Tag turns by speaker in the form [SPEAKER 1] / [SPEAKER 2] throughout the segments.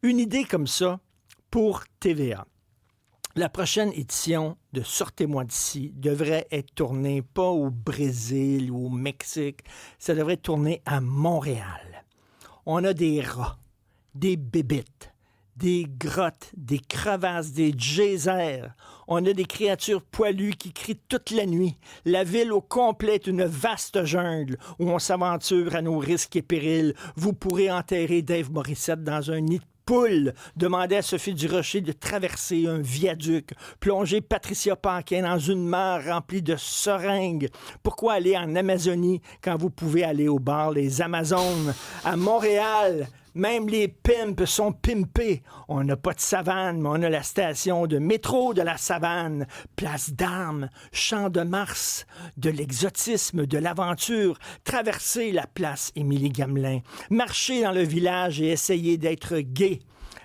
[SPEAKER 1] Une idée comme ça pour TVA. La prochaine édition de Sortez-moi d'ici devrait être tournée pas au Brésil ou au Mexique, ça devrait être tourné à Montréal. On a des rats, des bébites, des grottes, des crevasses, des geysers. On a des créatures poilues qui crient toute la nuit. La ville au complet est une vaste jungle où on s'aventure à nos risques et périls. Vous pourrez enterrer Dave Morissette dans un nid de poule, demander à Sophie Durocher de traverser un viaduc, plonger Patricia Paquin dans une mare remplie de seringues. Pourquoi aller en Amazonie quand vous pouvez aller au bar Les Amazones? À Montréal, même les pimps sont pimpés. On n'a pas de savane, mais on a la station de métro de la savane, place d'Armes, champ de Mars, de l'exotisme, de l'aventure, traverser la place Émilie-Gamelin, marcher dans le village et essayer d'être gay,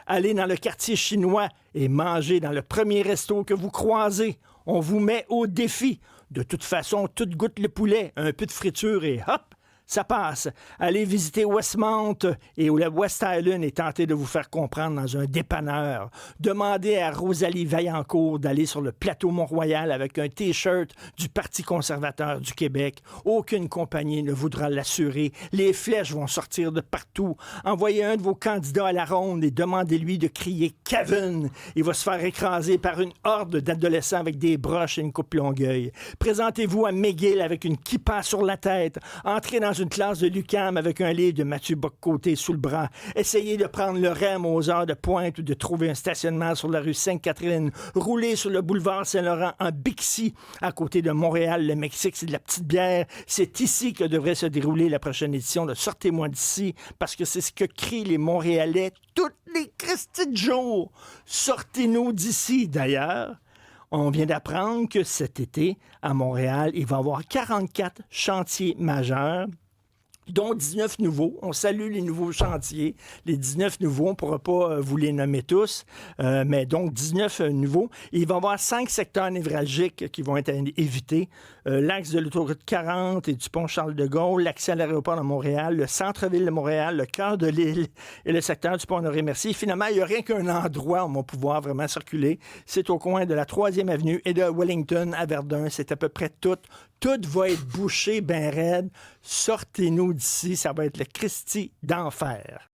[SPEAKER 1] aller dans le quartier chinois et manger dans le premier resto que vous croisez. On vous met au défi. De toute façon, tout goûte le poulet, un peu de friture et hop! Ça passe. Allez visiter Westmount et où la West Island est tenté de vous faire comprendre dans un dépanneur. Demandez à Rosalie Vaillancourt d'aller sur le plateau Mont-Royal avec un T-shirt du Parti conservateur du Québec. Aucune compagnie ne voudra l'assurer. Les flèches vont sortir de partout. Envoyez un de vos candidats à la ronde et demandez-lui de crier « Kevin ». Il va se faire écraser par une horde d'adolescents avec des broches et une coupe Longueuil. Présentez-vous à McGill avec une kippa sur la tête. Entrez dans une classe de l'UQAM avec un livre de Mathieu Bock-Côté sous le bras. Essayez de prendre le REM aux heures de pointe ou de trouver un stationnement sur la rue Sainte-Catherine. Roulez sur le boulevard Saint-Laurent en Bixi, à côté de Montréal. Le Mexique, c'est de la petite bière. C'est ici que devrait se dérouler la prochaine édition de Sortez-moi d'ici, parce que c'est ce que crient les Montréalais toutes les Christy de jours. Sortez-nous d'ici, d'ailleurs. On vient d'apprendre que cet été, à Montréal, il va y avoir 44 chantiers majeurs, dont 19 nouveaux. On salue les nouveaux chantiers. Les 19 nouveaux, on ne pourra pas vous les nommer tous, mais donc 19 nouveaux. Et il va y avoir 5 secteurs névralgiques qui vont être évités. L'axe de l'autoroute 40 et du pont Charles-de-Gaulle, l'accès à l'aéroport de Montréal, le centre-ville de Montréal, le cœur de l'île et le secteur du pont Honoré-Mercier. Finalement, il n'y a rien qu'un endroit où on va pouvoir vraiment circuler. C'est au coin de la 3e avenue et de Wellington à Verdun. C'est à peu près tout. Tout va être bouché ben raide. Sortez-nous d'ici. Ça va être le Christi d'enfer.